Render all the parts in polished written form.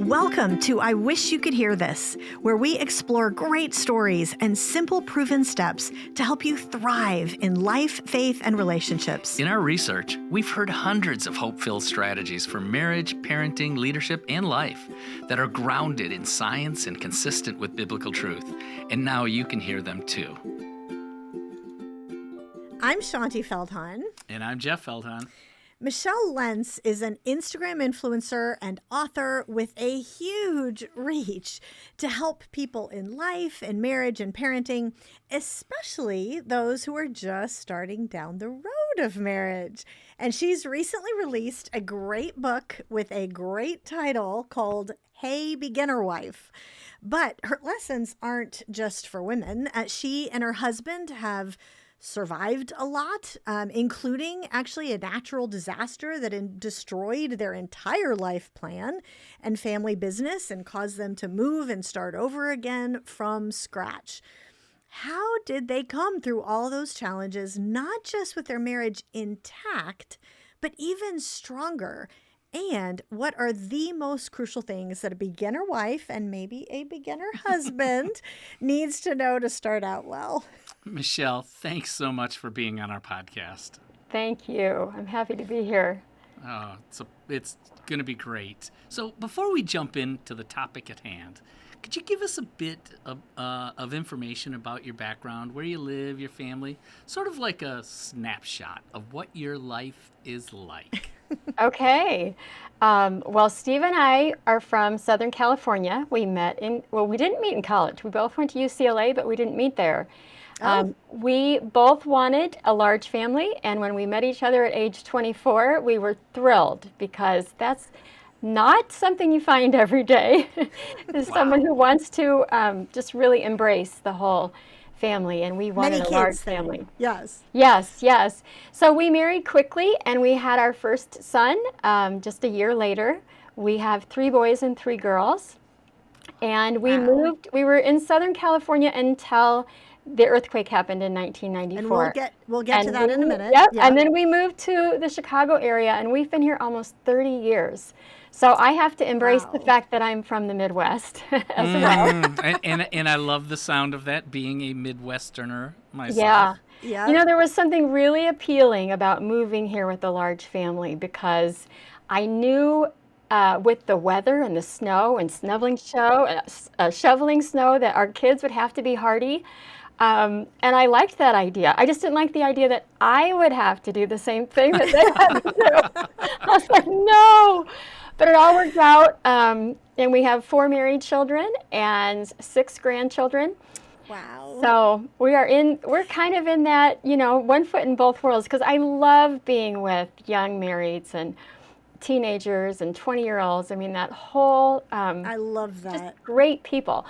Welcome to I Wish You Could Hear This, where we explore great stories and simple proven steps to help you thrive in life, faith, and relationships. In our research, we've heard hundreds of hope-filled strategies for marriage, parenting, leadership, and life that are grounded in science and consistent with biblical truth. And now you can hear them too. I'm Shaunti Feldhahn. And I'm Jeff Feldhahn. Michelle Lentz is an Instagram influencer and author with a huge reach to help people in life and marriage and parenting, especially those who are just starting down the road of marriage. And she's recently released a great book with a great title called Hey Beginner Wife. But her lessons aren't just for women. She and her husband have survived a lot, including actually a natural disaster that destroyed their entire life plan and family business and caused them to move and start over again from scratch. How did they come through all those challenges, not just with their marriage intact, but even stronger? And what are the most crucial things that a beginner wife and maybe a beginner husband needs to know to start out well? Michelle, thanks so much for being on our podcast. Thank you. I'm happy to be here. Oh, it's going to be great. So before we jump into the topic at hand, could you give us a bit of information about your background, where you live, your family, sort of like a snapshot of what your life is like? Okay. Well, Steve and I are from Southern California. We didn't meet in college. We both went to UCLA, but we didn't meet there. We both wanted a large family, and when we met each other at age 24, we were thrilled because that's not something you find every day. There's someone who wants to just really embrace the whole family, and we wanted a large family. Yes. So we married quickly, and we had our first son just a year later. We have 3 boys and 3 girls, and we were in Southern California until the earthquake happened in 1994. And we'll get to that in a minute. Yep. Yeah. And then we moved to the Chicago area, and we've been here almost 30 years. So I have to embrace the fact that I'm from the Midwest as well. And I love the sound of that, being a Midwesterner myself. Yeah. You know, there was something really appealing about moving here with a large family because I knew with the weather and the snow and shoveling snow that our kids would have to be hardy. And I liked that idea. I just didn't like the idea that I would have to do the same thing that they had to do. I was like, no. But it all worked out. And we have 4 married children and 6 grandchildren. Wow. So we're kind of in that, one foot in both worlds, because I love being with young marrieds and teenagers and 20-year-olds. I mean, that whole I love that. Just great people.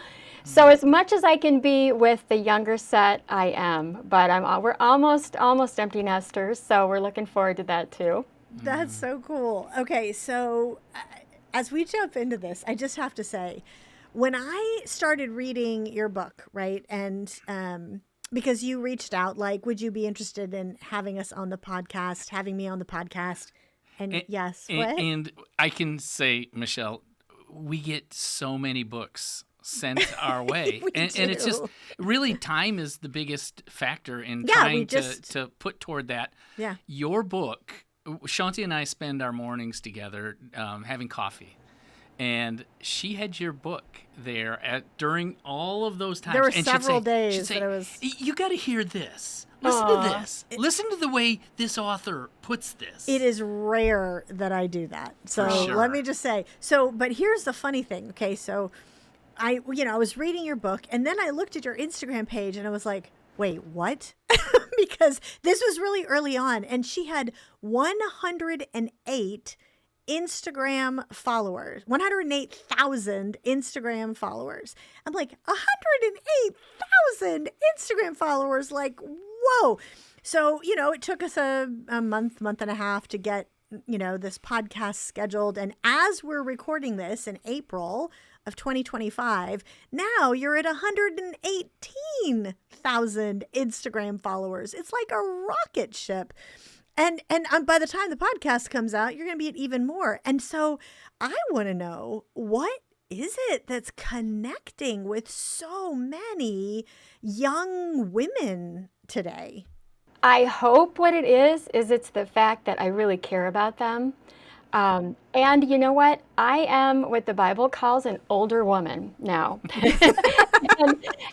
So as much as I can be with the younger set, I am. But we're almost empty nesters, so we're looking forward to that too. That's so cool. Okay, so as we jump into this, I just have to say, when I started reading your book, right, and because you reached out, like, would you be interested in having me on the podcast? And yes, what? And I can say, Michelle, we get so many books sent our way. and it's just really time is the biggest factor in trying to put toward that. Yeah. Your book, Shaunti and I spend our mornings together having coffee. And she had your book there during all of those times. There were and several days she'd say, that it was... You got to hear this. Listen to this. Listen to the way this author puts this. It is rare that I do that. So sure. Let me just say. But here's the funny thing. Okay, so I was reading your book, and then I looked at your Instagram page, and I was like, wait, what? Because this was really early on, and she had 108 Instagram followers, 108,000 Instagram followers. I'm like, 108,000 Instagram followers, like, whoa. So, it took us a month and a half to get, this podcast scheduled. And as we're recording this in April of 2025, now you're at 118,000 Instagram followers. It's like a rocket ship. And by the time the podcast comes out, you're going to be at even more. And so I want to know, what is it that's connecting with so many young women today? I hope what it is it's the fact that I really care about them. And you know what? I am what the Bible calls an older woman now.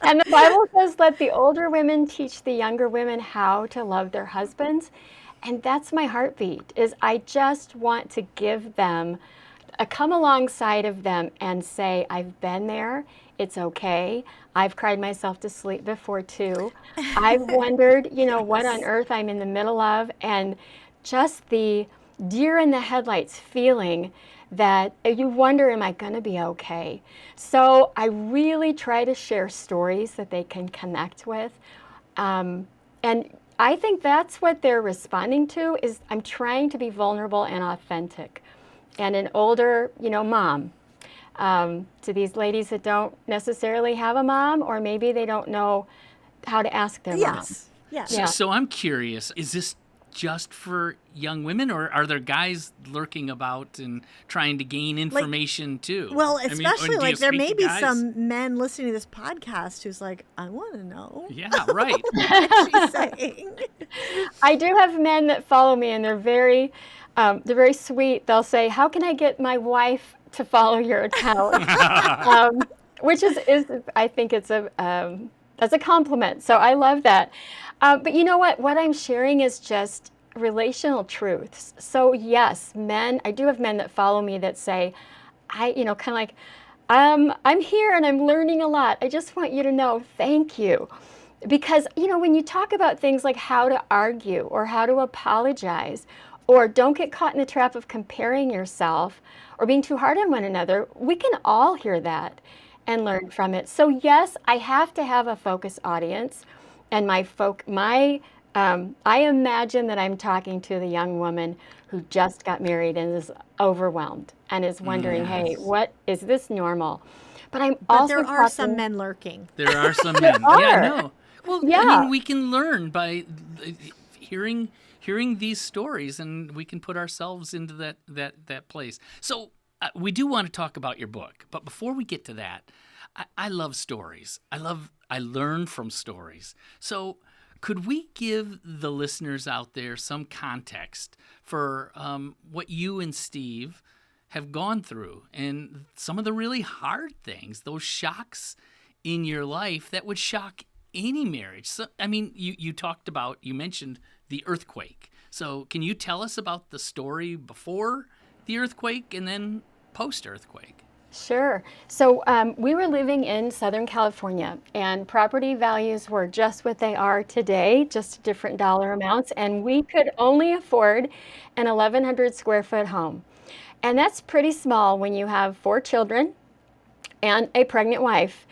And the Bible says, let the older women teach the younger women how to love their husbands. And that's my heartbeat, is I just want to give them, come alongside of them and say, I've been there. It's okay. I've cried myself to sleep before too. I've wondered, what on earth I'm in the middle of, and just the deer in the headlights feeling that you wonder, am I going to be okay? So I really try to share stories that they can connect with. And I think that's what they're responding to, is I'm trying to be vulnerable and authentic. And an older, mom, to these ladies that don't necessarily have a mom, or maybe they don't know how to ask their mom. Yes. So, Yeah. so I'm curious, is this just for young women, or are there guys lurking about and trying to gain information too? Well, I mean, especially do you there speak may to be guys? some men listening to this podcast who's like, I want to know Yeah, right. what she's saying. I do have men that follow me, and they're very sweet. They'll say, "How can I get my wife to follow your account?" Which is I think it's that's a compliment. So I love that. But you know what? What I'm sharing is just relational truths. So yes, men. I do have men that follow me that say, kind of like, I'm here and I'm learning a lot. I just want you to know, thank you. Because, when you talk about things like how to argue or how to apologize, or don't get caught in the trap of comparing yourself or being too hard on one another, we can all hear that and learn from it. So yes, I have to have a focus audience, and I imagine that I'm talking to the young woman who just got married and is overwhelmed and is wondering, hey, what is this normal? But I'm But also there are some talking- men lurking. There are some men. are. Yeah, no. Well, I Yeah. mean, we can learn by hearing these stories, and we can put ourselves into that place. So we do want to talk about your book, but before we get to that, I love stories. I learn from stories. So could we give the listeners out there some context for what you and Steve have gone through, and some of the really hard things, those shocks in your life that would shock any marriage? So, I mean, you mentioned the earthquake. So can you tell us about the story before the earthquake and then post-earthquake? Sure. So we were living in Southern California, and property values were just what they are today, just different dollar amounts, and we could only afford an 1,100 square foot home. And that's pretty small when you have 4 children and a pregnant wife.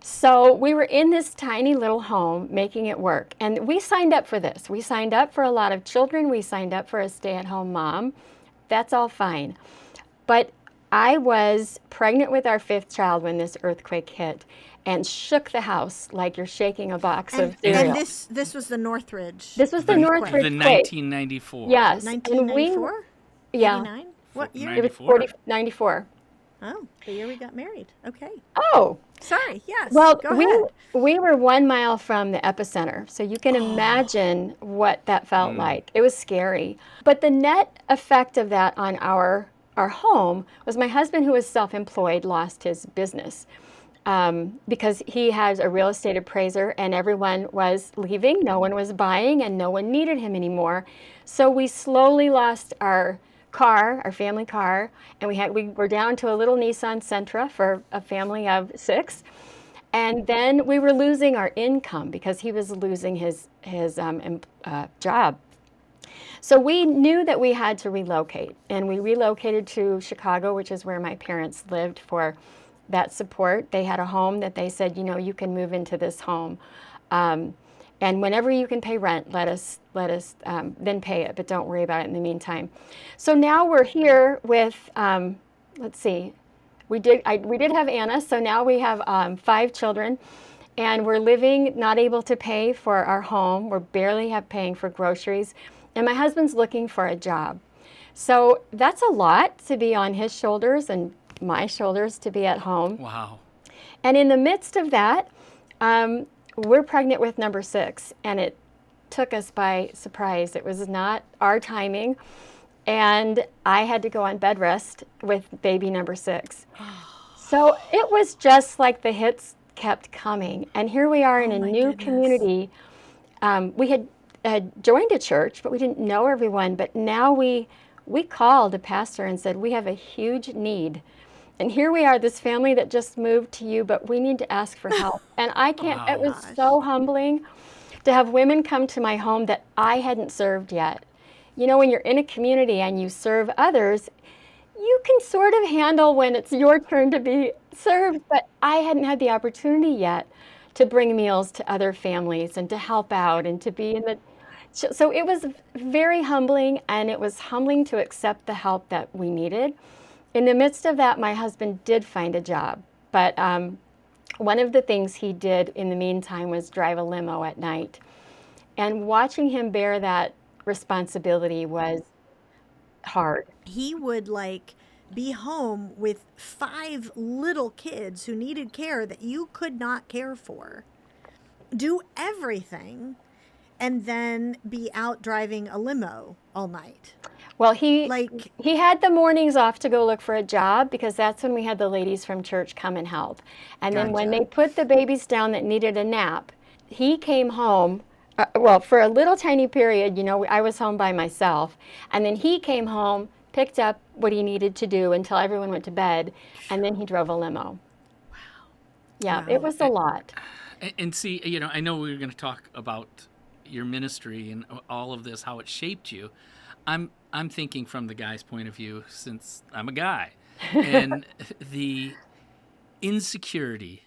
So we were in this tiny little home making it work. And we signed up for this. We signed up for a lot of children. We signed up for a stay-at-home mom. That's all fine. But I was pregnant with our 5th child when this earthquake hit and shook the house like you're shaking a box of cereal. And this was the Northridge. This was the Northridge The quake. 1994. Yes. 1994? Yeah. 89? What year? It was 94. 94. Oh, the year we got married. Okay. Oh, Sorry. Yes. well, Go ahead. we were 1 mile from the epicenter, so you can imagine what that felt like. It was scary. But the net effect of that on our home was my husband, who was self-employed, lost his business because he has a real estate appraiser, and everyone was leaving. No one was buying, and no one needed him anymore. So we slowly lost our car, our family car, and we were down to a little Nissan Sentra for a family of 6. And then we were losing our income because he was losing his job. So we knew that we had to relocate, and we relocated to Chicago, which is where my parents lived, for that support. They had a home that they said, you can move into this home. And whenever you can pay rent, let us then pay it, but don't worry about it in the meantime. So now we're here with, let's see, we did have Anna, so now we have 5 children, and we're living, not able to pay for our home. We're barely paying for groceries. and my husband's looking for a job. So that's a lot to be on his shoulders and my shoulders to be at home. Wow. And in the midst of that, we're pregnant with number 6, and it took us by surprise. It was not our timing, and I had to go on bed rest with baby number 6. So it was just like the hits kept coming. And here we are in Oh a my new goodness. community. We had joined a church, but we didn't know everyone. But now we called a pastor and said, we have a huge need. And here we are, this family that just moved to you, but we need to ask for help. And I can't, it Wow. was so humbling to have women come to my home that I hadn't served yet. You know, when you're in a community and you serve others, you can sort of handle when it's your turn to be served, but I hadn't had the opportunity yet to bring meals to other families and to help out and to be in the. So it was very humbling, and it was humbling to accept the help that we needed. In the midst of that, my husband did find a job, but one of the things he did in the meantime was drive a limo at night. And watching him bear that responsibility was hard. He would like be home with 5 little kids who needed care that you could not care for, do everything, and then be out driving a limo all night. Well, he Like, he had the mornings off to go look for a job because that's when we had the ladies from church come and help. And then when gotcha. they put the babies down that needed a nap, he came home. Well, for a little tiny period, you know, I was home by myself. And then he came home, picked up what he needed to do until everyone went to bed, and then he drove a limo. Yeah, it Wow. was a lot. And see, you know, I know we were going to talk about your ministry and all of this, how it shaped you. I'm thinking from the guy's point of view, since I'm a guy, and the insecurity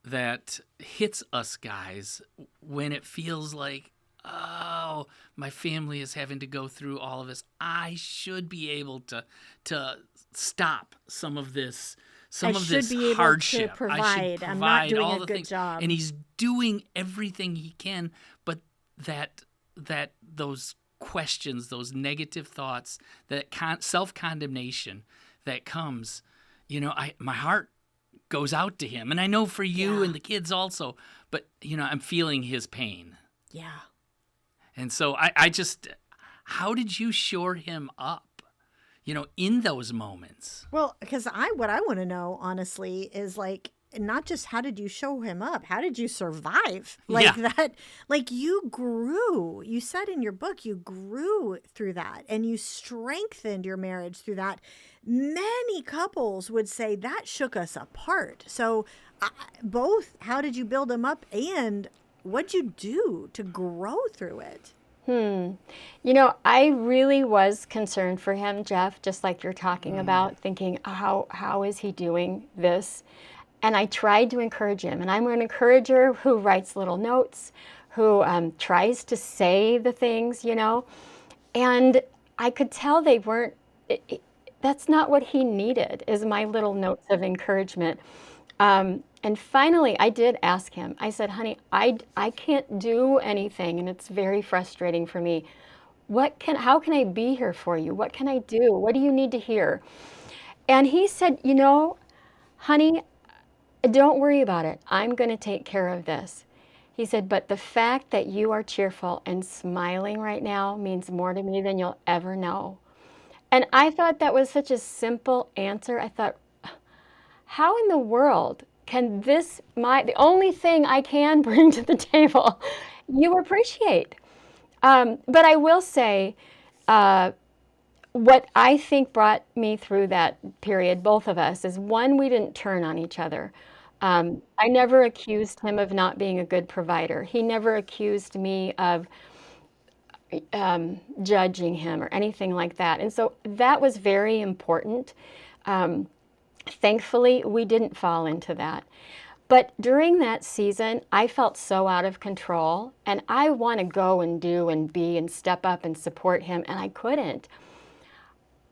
that hits us guys when it feels like, oh, my family is having to go through all of this. I should be able to stop some of this. Some I of should this be able to hardship. I provide. should I'm not provide doing all a the good things, job. and he's doing everything he can. But that those questions, those negative thoughts, that self-condemnation that comes, you know, my heart goes out to him, and I know for you Yeah. and the kids also. But you know, I'm feeling his pain, Yeah. and so I just, how did you shore him up? You know, in those moments. Well, because what I want to know, honestly, is like, not just how did you show him up, how did you survive? Like Yeah. that, like you grew. You said in your book, you grew through that and you strengthened your marriage through that. Many couples would say that shook us apart. So, both, how did you build him up and what'd you do to grow through it? You know, I really was concerned for him, Jeff, just like you're talking about, thinking, how is he doing this? And I tried to encourage him. And I'm an encourager who writes little notes, who tries to say the things, you know. And I could tell they weren't, that's not what he needed, is my little notes of encouragement. And finally, I did ask him. I said, honey, I can't do anything, and it's very frustrating for me. How can I be here for you? What can I do? What do you need to hear? And he said, you know, honey, don't worry about it. I'm going to take care of this. He said, but the fact that you are cheerful and smiling right now means more to me than you'll ever know. And I thought that was such a simple answer. I thought, how in the world can the only thing I can bring to the table, you appreciate? But I will say, what I think brought me through that period, both of us, is one, we didn't turn on each other. I never accused him of not being a good provider. He never accused me of judging him or anything like that. And so that was very important. Thankfully, we didn't fall into that. But during that season, I felt so out of control, and I want to go and do and be and step up and support him, and I couldn't.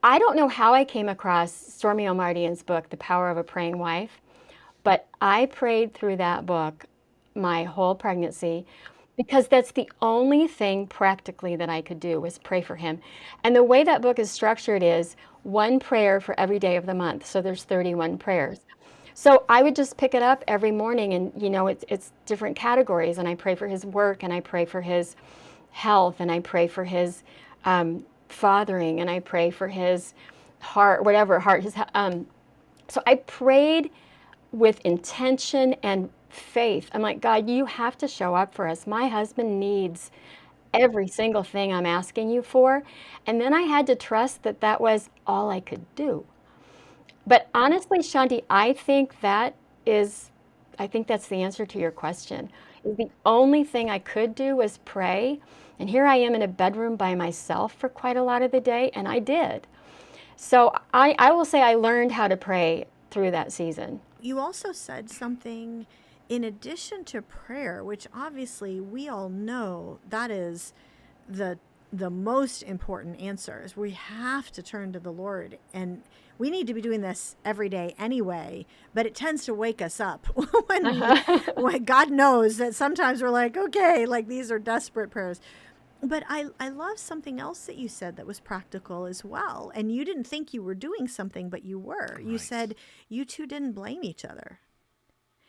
I don't know how I came across Stormy Omartian's book, The Power of a Praying Wife, but I prayed through that book my whole pregnancy. because that's the only thing practically that I could do was pray for him. And the way that book is structured is one prayer for every day of the month. So there's 31 prayers. So I would just pick it up every morning, and it's different categories, and I pray for his work, and I pray for his health, and I pray for his fathering, and I pray for his heart, whatever heart his. So I prayed with intention and faith. I'm like, God, you have to show up for us. My husband needs every single thing I'm asking you for. And then I had to trust that that was all I could do. But honestly, Shaunti, I think that's the answer to your question. The only thing I could do was pray. And here I am in a bedroom by myself for quite a lot of the day, and I did. So I will say I learned how to pray through that season. You also said something in addition to prayer, which obviously we all know that is the most important answer, is we have to turn to the Lord, and we need to be doing this every day anyway, but it tends to wake us up when God knows that sometimes we're like, okay, like these are desperate prayers. But I love something else that you said that was practical as well. And you didn't think you were doing something, but you were. Right. You said you two didn't blame each other.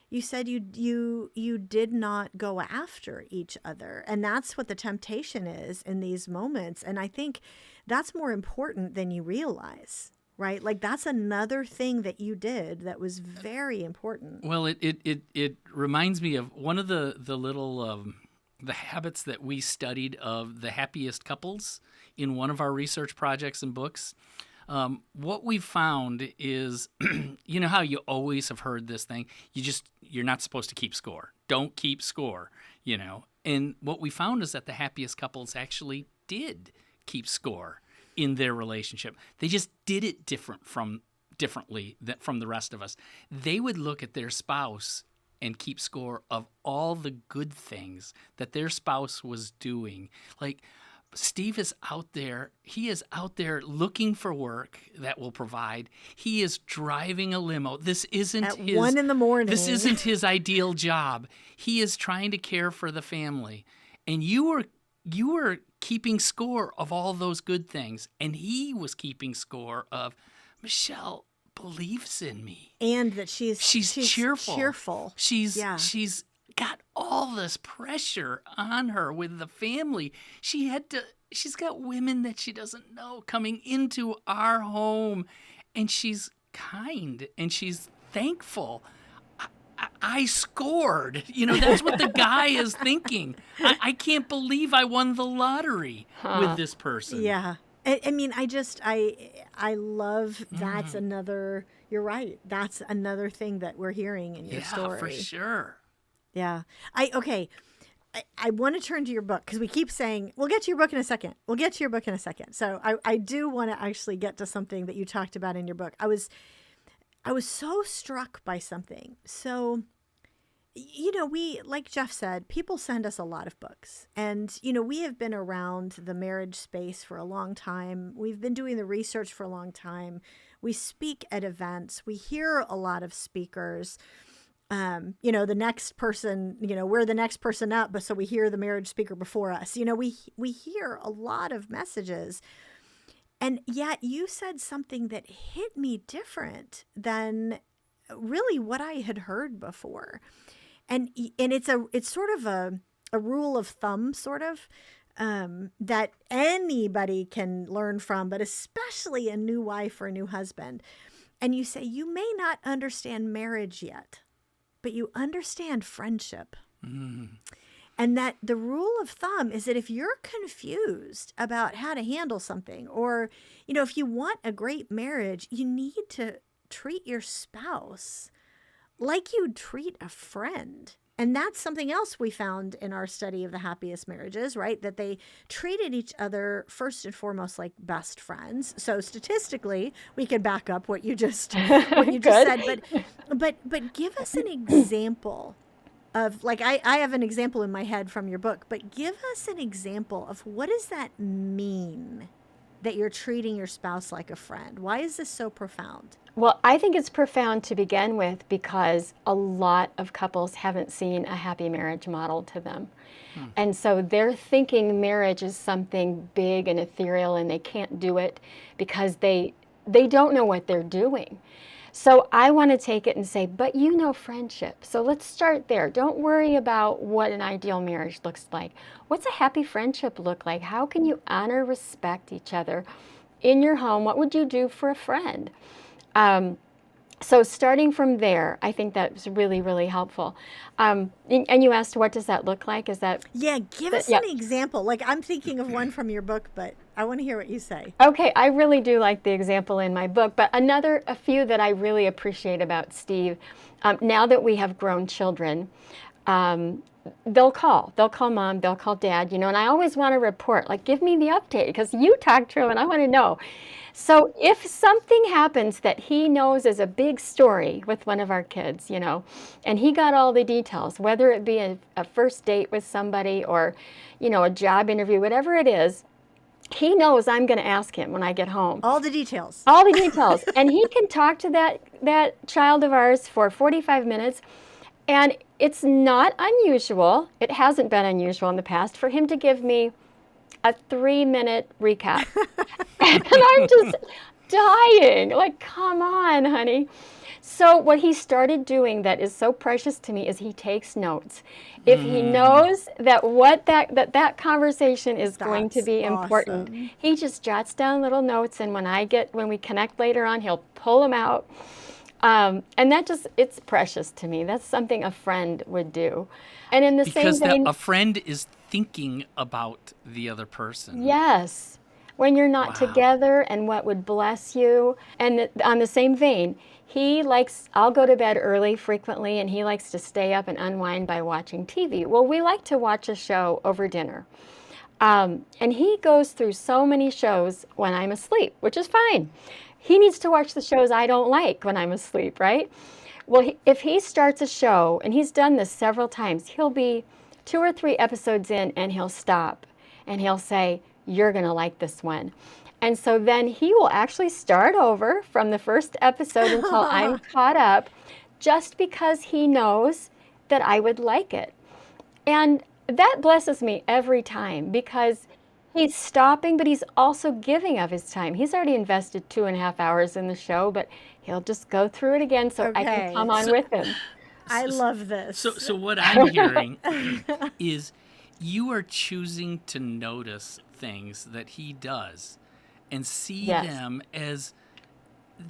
You said you did not go after each other. And that's what the temptation is in these moments. And I think that's more important than you realize, right? Like that's another thing that you did that was very important. Well, it reminds me of one of the little the habits that we studied of the happiest couples in one of our research projects and books. What we found is, you know how you always have heard this thing, you're not supposed to keep score. Don't keep score, And what we found is that the happiest couples actually did keep score in their relationship. They just did it differently from the rest of us. They would look at their spouse and keep score of all the good things that their spouse was doing. Like Steve is out there. He is out there looking for work that will provide. He is driving a limo. This isn't at 1 a.m. This isn't his ideal job. He is trying to care for the family. And you were keeping score of all those good things. And he was keeping score of, Michelle believes in me, and that she's cheerful. She's got all this pressure on her with the family. She's got women that she doesn't know coming into our home, and she's kind and she's thankful. I scored. That's what the guy is thinking. I can't believe I won the lottery with this person. Yeah. I mean, I love that's another, you're right. That's another thing that we're hearing in your story. Yeah, for sure. Yeah. I want to turn to your book because we keep saying, we'll get to your book in a second. We'll get to your book in a second. So I do want to actually get to something that you talked about in your book. I was so struck by something. So, we, like Jeff said, people send us a lot of books. And, we have been around the marriage space for a long time. We've been doing the research for a long time. We speak at events. We hear a lot of speakers. The next person, we're the next person up, but so we hear the marriage speaker before us. We hear a lot of messages. And yet you said something that hit me different than really what I had heard before. And it's sort of a rule of thumb, sort of, that anybody can learn from, but especially a new wife or a new husband. And you say, you may not understand marriage yet, but you understand friendship. Mm. And that the rule of thumb is that if you're confused about how to handle something, or, if you want a great marriage, you need to treat your spouse like you'd treat a friend. And that's something else we found in our study of the happiest marriages, right? That they treated each other first and foremost like best friends. So statistically, we can back up what you just said. But give us an example of, like, I have an example in my head from your book, but give us an example of what does that mean that you're treating your spouse like a friend? Why is this so profound? Well, I think it's profound to begin with because a lot of couples haven't seen a happy marriage model to them. And so they're thinking marriage is something big and ethereal and they can't do it because they don't know what they're doing. So I want to take it and say, but you know friendship. So let's start there. Don't worry about what an ideal marriage looks like. What's a happy friendship look like? How can you honor, respect each other in your home? What would you do for a friend? So starting from there, I think that's really, really helpful. And you asked, what does that look like? Is that Yeah, give us yeah. an example. Like, I'm thinking of one from your book, but I want to hear what you say. Okay, I really do like the example in my book, but a few that I really appreciate about Steve, now that we have grown children, um, they'll call mom, they'll call dad, and I always want to report, like, give me the update because you talked to him and I want to know. So if something happens that he knows is a big story with one of our kids, and he got all the details, whether it be a first date with somebody or, a job interview, whatever it is, he knows I'm going to ask him when I get home. All the details. All the details. And he can talk to that child of ours for 45 minutes. And it's not unusual, it hasn't been unusual in the past, for him to give me a 3-minute recap. And I'm just dying. Like, come on, honey. So what he started doing that is so precious to me is he takes notes. If he knows that that conversation is going to That's be important, awesome. he just jots down little notes, and when we connect later on, he'll pull them out. And it's precious to me. That's something a friend would do. And in the Because same vein, a friend is thinking about the other person. yes, when you're not Wow. together and what would bless you. And on the same vein, I'll go to bed early frequently, and he likes to stay up and unwind by watching TV. Well, we like to watch a show over dinner. And he goes through so many shows when I'm asleep, which is fine. He needs to watch the shows I don't like when I'm asleep, right? Well, if he starts a show, and he's done this several times, he'll be 2 or 3 episodes in and he'll stop and he'll say, you're going to like this one. And so then he will actually start over from the first episode until I'm caught up, just because he knows that I would like it. And that blesses me every time because he's stopping, but he's also giving of his time. He's already invested 2.5 hours in the show, but he'll just go through it again so I can Okay. come on with him. I love this. So what I'm hearing is you are choosing to notice things that he does and see Yes. them as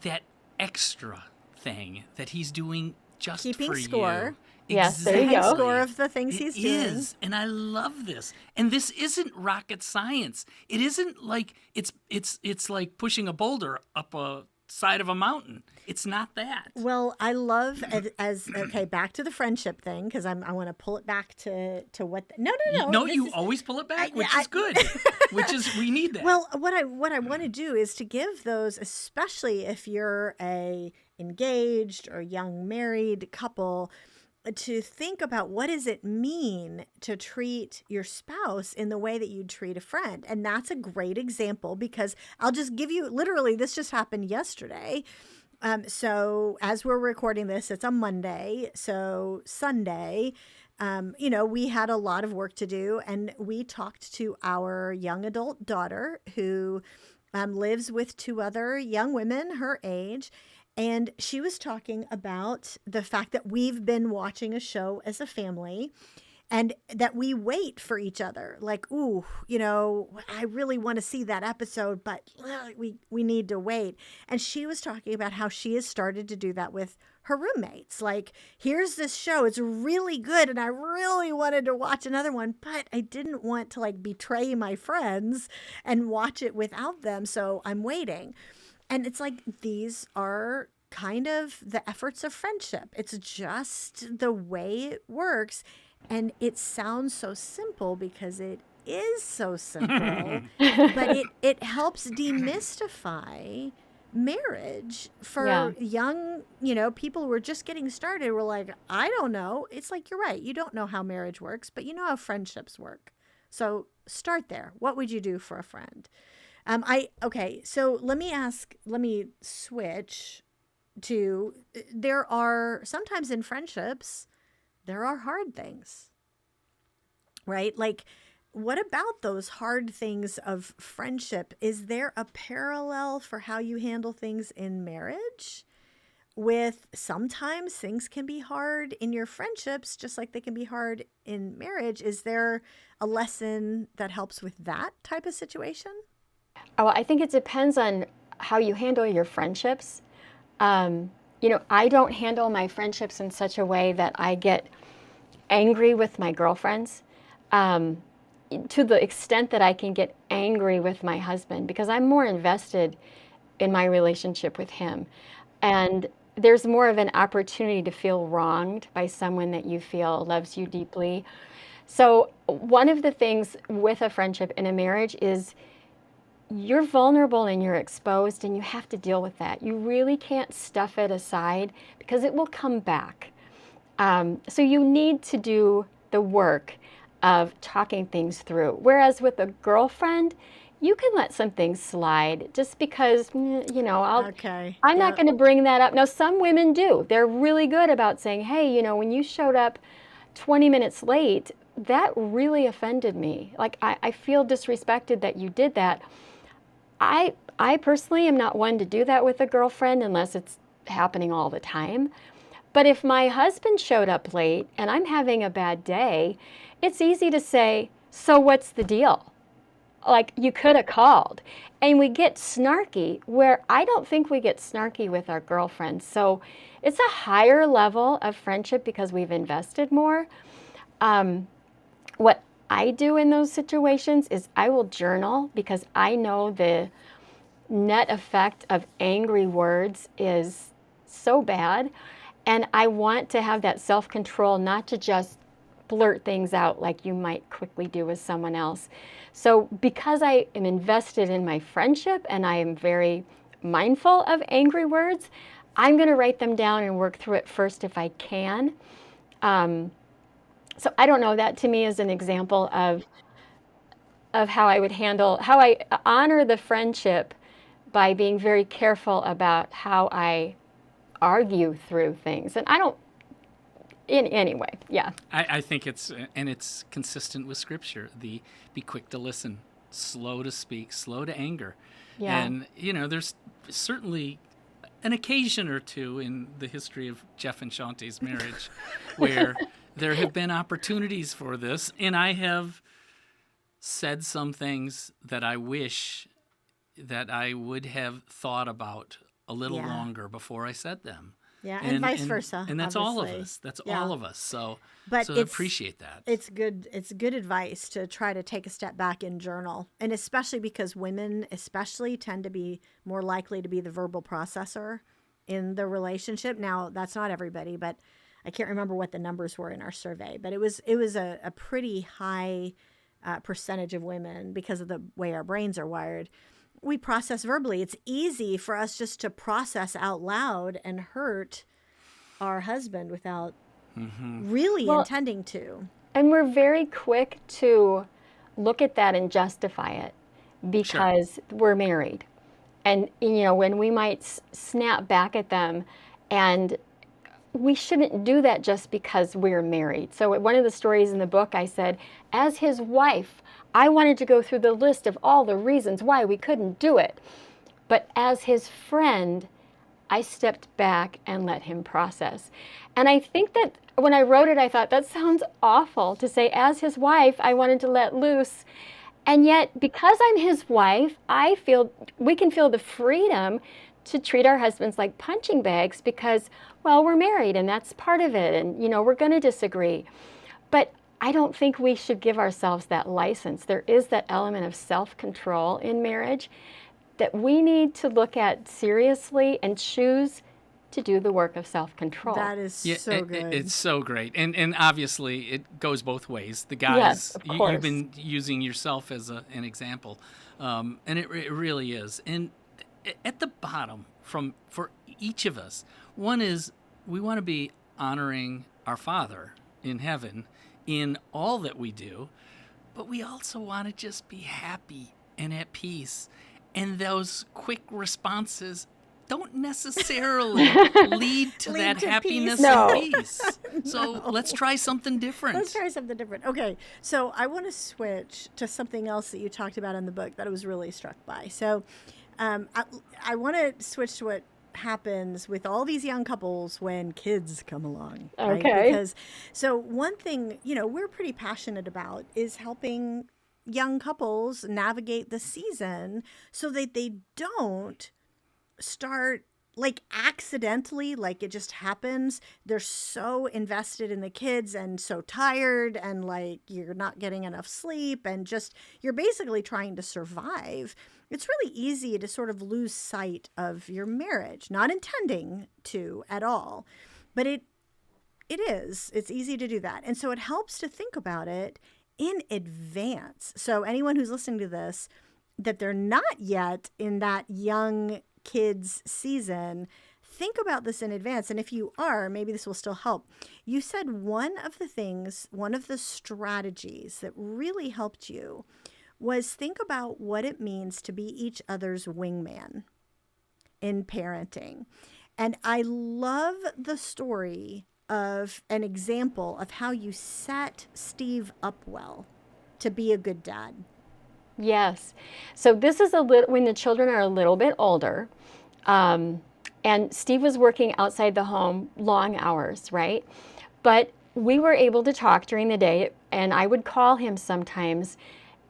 that extra thing that he's doing just Keeping for score. you. Yes, there you go. Exactly. Score of the things he's It doing. is, and I love this. And this isn't rocket science. It isn't like it's like pushing a boulder up a side of a mountain. It's not that. Well, I love as okay, back to the friendship thing, because I want to pull it back to what. No. No, this you is- always pull it back, which I- is good. We need that. Well, what I want to do is to give those, especially if you're a engaged or young married couple, to think about what does it mean to treat your spouse in the way that you'd treat a friend. And that's a great example, because I'll just give you, literally, this just happened yesterday. So as we're recording this, it's a Monday. So Sunday, we had a lot of work to do, and we talked to our young adult daughter who lives with 2 other young women her age. And she was talking about the fact that we've been watching a show as a family, and that we wait for each other. Like, ooh, I really want to see that episode, but we need to wait. And she was talking about how she has started to do that with her roommates. Like, here's this show, it's really good, and I really wanted to watch another one, but I didn't want to betray my friends and watch it without them, so I'm waiting. And it's like, these are kind of the efforts of friendship. It's just the way it works. And it sounds so simple because it is so simple, but it helps demystify marriage for young, people who are just getting started. We're like, I don't know. It's like, you're right. You don't know how marriage works, but you know how friendships work. So start there. What would you do for a friend? So let me switch to, there are sometimes in friendships, there are hard things, right? Like, what about those hard things of friendship? Is there a parallel for how you handle things in marriage? With sometimes things can be hard in your friendships, just like they can be hard in marriage. Is there a lesson that helps with that type of situation? Oh, I think it depends on how you handle your friendships. I don't handle my friendships in such a way that I get angry with my girlfriends, um, to the extent that I can get angry with my husband because I'm more invested in my relationship with him. And there's more of an opportunity to feel wronged by someone that you feel loves you deeply. So, one of the things with a friendship in a marriage is you're vulnerable and you're exposed, and you have to deal with that. You really can't stuff it aside because it will come back. So you need to do the work of talking things through. Whereas with a girlfriend, you can let some things slide just because, Okay. I'm not Yep. going to bring that up. Now, some women do. They're really good about saying, hey, when you showed up 20 minutes late, that really offended me. Like, I feel disrespected that you did that. I personally am not one to do that with a girlfriend unless it's happening all the time. But if my husband showed up late and I'm having a bad day, it's easy to say, so what's the deal? Like, you could have called. And we get snarky where I don't think we get snarky with our girlfriends. So it's a higher level of friendship because we've invested more. What I do in those situations is I will journal because I know the net effect of angry words is so bad. And I want to have that self control, not to just blurt things out like you might quickly do with someone else. So, because I am invested in my friendship and I am very mindful of angry words, I'm going to write them down and work through it first if I can. Um, so, I don't know. That to me is an example of how I would handle, how I honor the friendship by being very careful about how I argue through things. And I don't, in any way, yeah. I think it's consistent with Scripture. The be quick to listen, slow to speak, slow to anger. Yeah. And, there's certainly an occasion or two in the history of Jeff and Shaunti's marriage where there have been opportunities for this. And I have said some things that I wish that I would have thought about a little Yeah. longer before I said them. Yeah, and vice versa. And that's all of obviously. us. That's Yeah. all of us. So But I appreciate that. It's good. It's good advice to try to take a step back and journal, and especially because women, especially, tend to be more likely to be the verbal processor in the relationship. Now, that's not everybody, but I can't remember what the numbers were in our survey, but it was a pretty high percentage of women because of the way our brains are wired. We process verbally. It's easy for us just to process out loud and hurt our husband without really Well, intending to. and we're very quick to look at that and justify it Sure. because we're married. And, when we might snap back at them, and we shouldn't do that just because we're married. So, one of the stories in the book, I said, as his wife, I wanted to go through the list of all the reasons why we couldn't do it. But as his friend, I stepped back and let him process. And I think that when I wrote it, I thought that sounds awful to say, as his wife, I wanted to let loose. And yet, because I'm his wife, I feel we can feel the freedom to treat our husbands like punching bags because, well, we're married and that's part of it. And, we're going to disagree. But I don't think we should give ourselves that license. There is that element of self control in marriage that we need to look at seriously and choose to do the work of self control. That is Yeah, so good. it's so great, and obviously it goes both ways. The Yes, guys, of you've course. been using yourself as an example, and it really is. And at the bottom, for each of us, one is we want to be honoring our Father in heaven in all that we do, but we also want to just be happy and at peace. and those quick responses don't necessarily lead to Lead that to happiness peace. and No. peace. So let's try something different. Let's try something different. Okay, so I want to switch to something else that you talked about in the book that I was really struck by. So I want to switch to what happens with all these young couples when kids come along, right? Okay. Because so one thing, we're pretty passionate about is helping young couples navigate the season so that they don't start like accidentally, like it just happens. They're so invested in the kids and so tired, and like you're not getting enough sleep, and just you're basically trying to survive. It's really easy to sort of lose sight of your marriage, not intending to at all, but it's easy to do that. And so it helps to think about it in advance. So anyone who's listening to this, that they're not yet in that young kids season, think about this in advance. And if you are, maybe this will still help. You said one of the strategies that really helped you was think about what it means to be each other's wingman in parenting. And I love the story of an example of how you set Steve up well to be a good dad. Yes. So this is when the children are a little bit older. And Steve was working outside the home long hours, right? But we were able to talk during the day, and I would call him sometimes.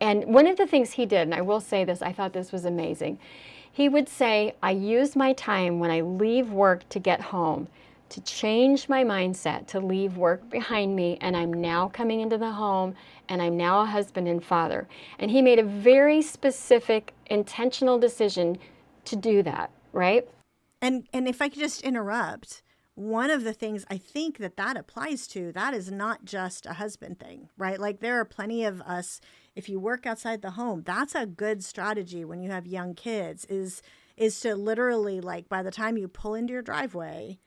And one of the things he did, and I will say this, I thought this was amazing. He would say, I use my time when I leave work to get home to change my mindset, to leave work behind me, and I'm now coming into the home, and I'm now a husband and father. And he made a very specific, intentional decision to do that, right? And if I could just interrupt, one of the things I think that applies to, that is not just a husband thing, right? Like there are plenty of us, if you work outside the home, that's a good strategy when you have young kids is to literally, like, by the time you pull into your driveway,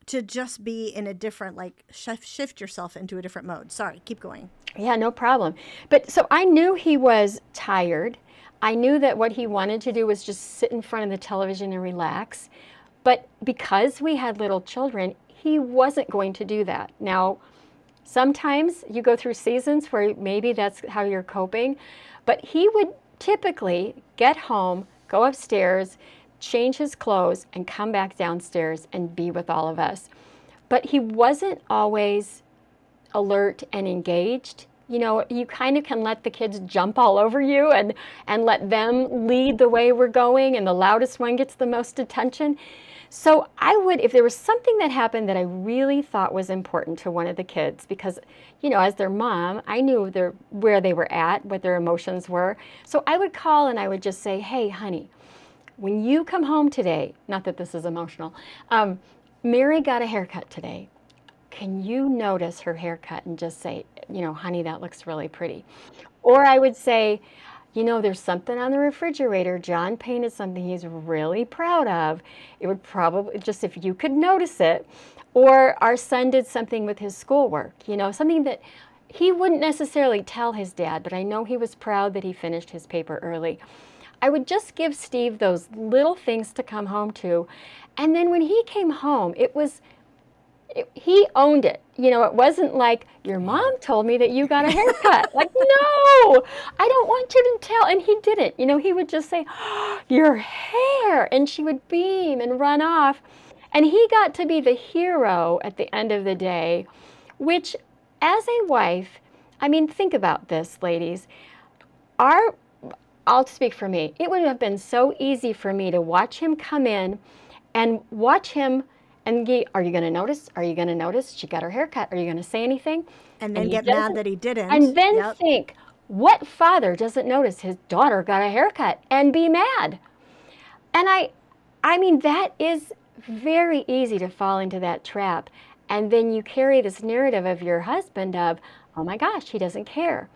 to just be in a different, like, shift yourself into a different mode. Sorry, keep going. Yeah, no problem. But so I knew he was tired. I knew that what he wanted to do was just sit in front of the television and relax. But because we had little children, he wasn't going to do that. Now, sometimes you go through seasons where maybe that's how you're coping, but he would typically get home, go upstairs, change his clothes, and come back downstairs and be with all of us. But he wasn't always alert and engaged. You kind of can let the kids jump all over you and let them lead the way we're going, and the loudest one gets the most attention. So I would, if there was something that happened that I really thought was important to one of the kids, because, as their mom, I knew where they were at, what their emotions were. So I would call and I would just say, hey, honey, when you come home today, not that this is emotional, Mary got a haircut today. Can you notice her haircut and just say, honey, that looks really pretty? Or I would say, there's something on the refrigerator. John painted something he's really proud of. It would probably, just if you could notice it. Or our son did something with his schoolwork, something that he wouldn't necessarily tell his dad, but I know he was proud that he finished his paper early. I would just give Steve those little things to come home to. And then when he came home, he owned it. It wasn't like, your mom told me that you got a haircut. Like, no, I don't want you to tell. And he didn't. He would just say, oh, your hair. And she would beam and run off. And he got to be the hero at the end of the day, which, as a wife, think about this, ladies. I'll speak for me. It would have been so easy for me to watch him come in and watch him and are you going to notice? Are you going to notice? She got her haircut. Are you going to say anything? And then get mad that he didn't. And then think, what father doesn't notice his daughter got a haircut and be mad? And that is very easy to fall into that trap. And then you carry this narrative of your husband of, oh my gosh, he doesn't care.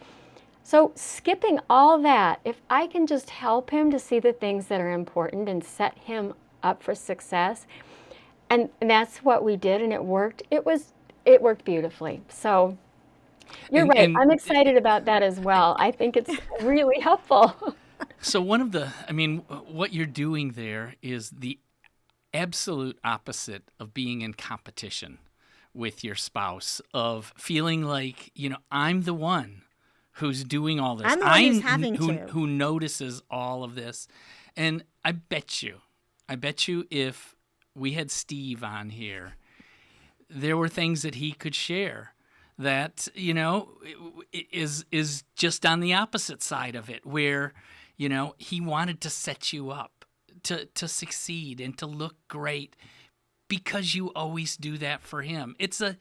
So skipping all that, if I can just help him to see the things that are important and set him up for success, and that's what we did, and it worked. It worked beautifully. So you're right. I'm excited about that as well. I think it's really helpful. So what you're doing there is the absolute opposite of being in competition with your spouse, of feeling like, I'm the one who's doing all this. I'm the one who's having to. Who notices all of this. And I bet you if we had Steve on here, there were things that he could share that, is just on the opposite side of it, where, he wanted to set you up to succeed and to look great because you always do that for him. It's a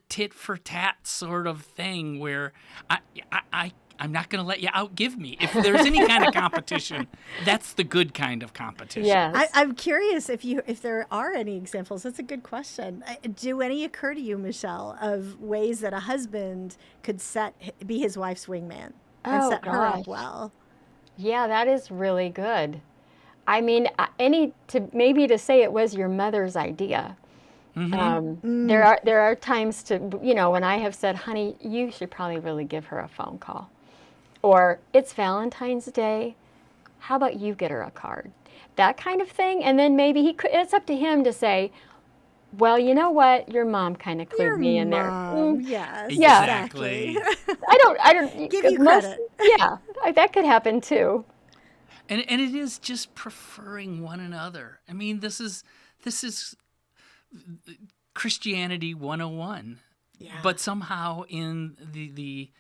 tit for tat sort of thing where I'm not going to let you outgive me. If there's any kind of competition, that's the good kind of competition. Yes. I'm curious if there are any examples. That's a good question. Do any occur to you, Michelle, of ways that a husband could be his wife's wingman and set her up well? Yeah, that is really good. I mean, to say it was your mother's idea. There are times when I have said, honey, you should probably really give her a phone call. Or it's Valentine's Day. How about you get her a card? That kind of thing. And then maybe it's up to him to say, well, you know what? Your mom kind of clued me in there. Yes, yeah, exactly. I don't give you credit. That could happen too. And it is just preferring one another. I mean, this is Christianity 101. Yeah. But somehow in the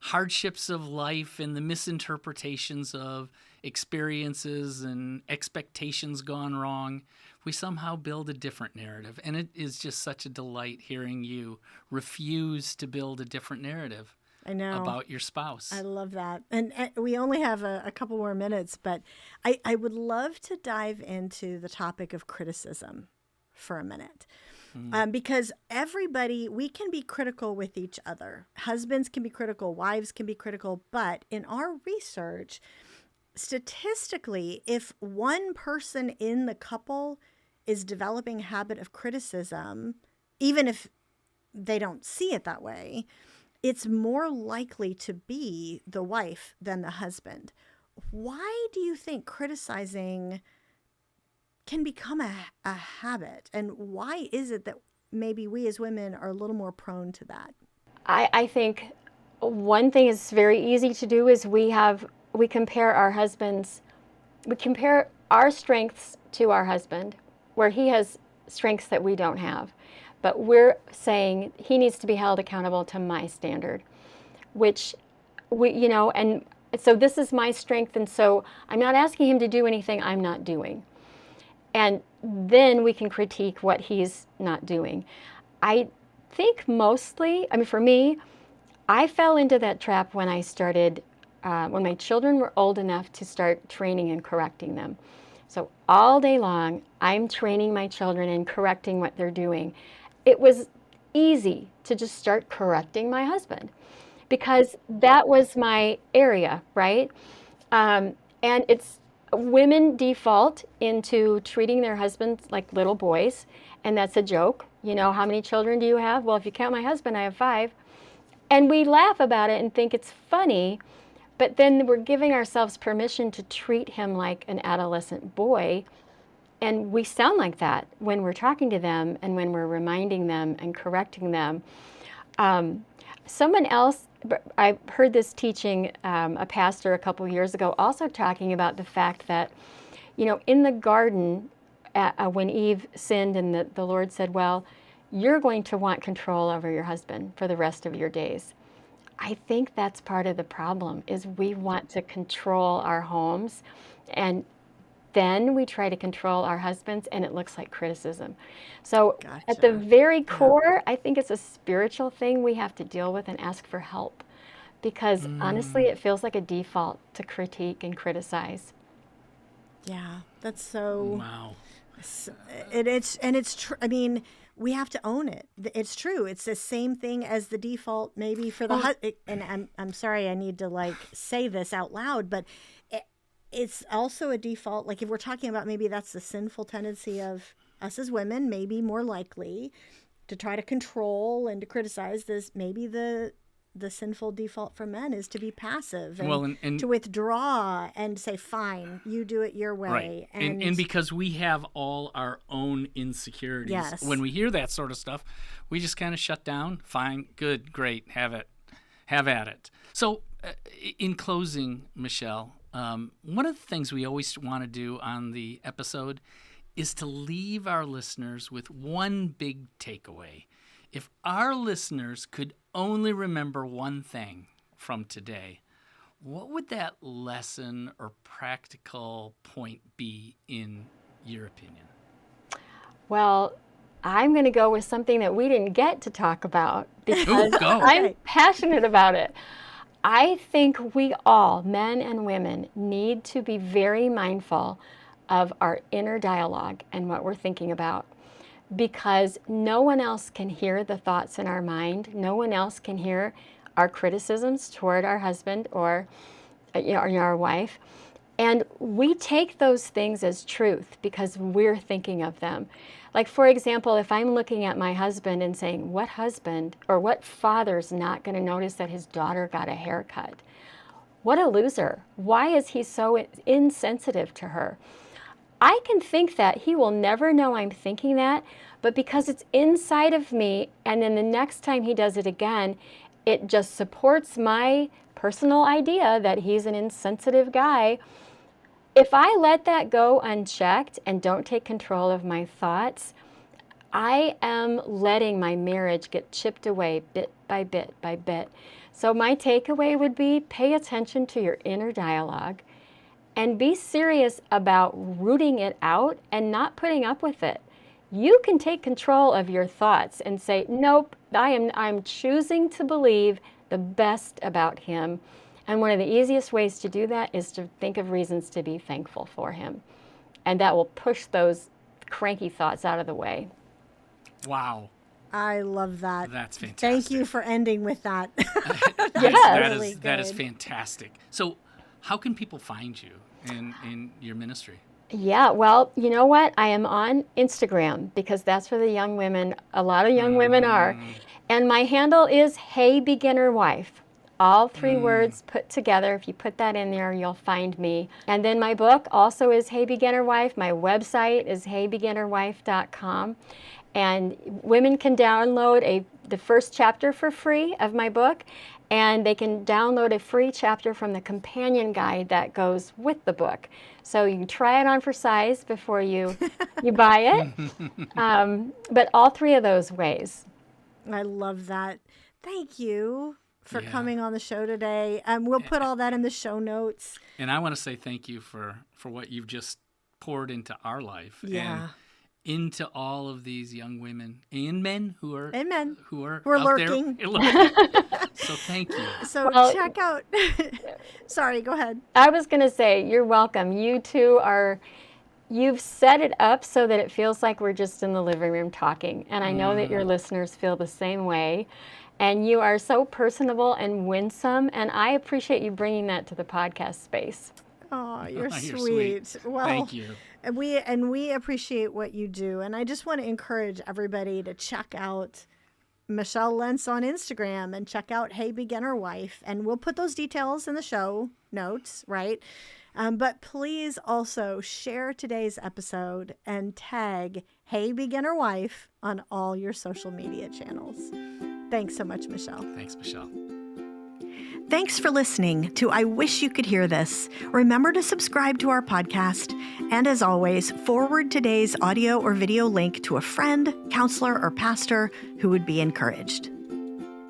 hardships of life and the misinterpretations of experiences and expectations gone wrong, we somehow build a different narrative. And it is just such a delight hearing you refuse to build a different narrative. I know. About your spouse. I love that. And we only have a couple more minutes, but I would love to dive into the topic of criticism for a minute. Because we can be critical with each other. Husbands can be critical, wives can be critical, but in our research, statistically, if one person in the couple is developing a habit of criticism, even if they don't see it that way, it's more likely to be the wife than the husband. Why do you think criticizing can become a habit? And why is it that maybe we as women are a little more prone to that? I think one thing is very easy to do is we compare our strengths to our husband, where he has strengths that we don't have. But we're saying he needs to be held accountable to my standard, which and so this is my strength. And so I'm not asking him to do anything I'm not doing. And then we can critique what he's not doing. I think mostly, for me, I fell into that trap when I started, when my children were old enough to start training and correcting them. So all day long, I'm training my children and correcting what they're doing. It was easy to just start correcting my husband because that was my area, right? And women default into treating their husbands like little boys, and that's a joke. How many children do you have? Well, if you count my husband, I have 5. And we laugh about it and think it's funny, but then we're giving ourselves permission to treat him like an adolescent boy. And we sound like that when we're talking to them and when we're reminding them and correcting them. Someone else, I heard this teaching, a pastor a couple years ago, also talking about the fact that, in the garden, when Eve sinned and the Lord said, well, you're going to want control over your husband for the rest of your days. I think that's part of the problem, is we want to control our homes, and then we try to control our husbands, and it looks like criticism. So at the very core, I think it's a spiritual thing we have to deal with and ask for help, because honestly, it feels like a default to critique and criticize. Yeah, that's so. Wow. It's true. We have to own it. It's true. It's the same thing as the default, maybe for the and I'm sorry, I need to say this out loud, but it's also a default. Like, if we're talking about maybe that's the sinful tendency of us as women, maybe more likely to try to control and to criticize this. Maybe the the sinful default for men is to be passive and, Well, and to withdraw and say, fine, you do it your way. right. And because we have all our own insecurities, Yes. when we hear that sort of stuff, we just kind of shut down. Fine, good, great, have at it. So in closing, Michelle, one of the things we always want to do on the episode is to leave our listeners with one big takeaway. If our listeners could only remember one thing from today, what would that lesson or practical point be in your opinion? Well, I'm going to go with something that we didn't get to talk about because Go. I'm passionate about it. I think we all, men and women, need to be very mindful of our inner dialogue and what we're thinking about, because no one else can hear the thoughts in our mind. No one else can hear our criticisms toward our husband or our wife. And we take those things as truth because we're thinking of them. Like, for example, if I'm looking at my husband and saying, what husband or what father's not going to notice that his daughter got a haircut? What a loser. Why is he so insensitive to her? I can think that. He will never know I'm thinking that, but because it's inside of me, and then the next time he does it again, it just supports my personal idea that he's an insensitive guy. If I let that go unchecked and don't take control of my thoughts, I am letting my marriage get chipped away bit by bit by bit. So my takeaway would be pay attention to your inner dialogue and be serious about rooting it out and not putting up with it. You can take control of your thoughts and say, nope, I'm choosing to believe the best about him. And one of the easiest ways to do that is to think of reasons to be thankful for him. And that will push those cranky thoughts out of the way. Wow. I love that. That's fantastic. Thank you for ending with that. That is fantastic. So how can people find you in your ministry? Yeah, well, you know what? I am on Instagram because that's where a lot of young women are. And my handle is Hey Beginner Wife. All three words put together. If you put that in there, you'll find me. And then my book also is Hey Beginner Wife. My website is heybeginnerwife.com. And women can download the first chapter for free of my book, and they can download a free chapter from the companion guide that goes with the book. So you can try it on for size before you buy it. But all three of those ways. I love that. Thank you for coming on the show today. We'll put all that in the show notes. And I want to say thank you for what you've just poured into our life. Yeah. And into all of these young women and men who are out lurking. there lurking. So thank you. So check out. Sorry, go ahead. I was going to say, you're welcome. You two you've set it up so that it feels like we're just in the living room talking. And I know that your listeners feel the same way. And you are so personable and winsome. And I appreciate you bringing that to the podcast space. Oh, you're sweet. Well, thank you. And we appreciate what you do. And I just want to encourage everybody to check out Michelle Lentz on Instagram and check out Hey Beginner Wife. And we'll put those details in the show notes, right? But please also share today's episode and tag Hey Beginner Wife on all your social media channels. Thanks so much, Michelle. Thanks, Michelle. Thanks for listening to I Wish You Could Hear This. Remember to subscribe to our podcast. And as always, forward today's audio or video link to a friend, counselor, or pastor who would be encouraged.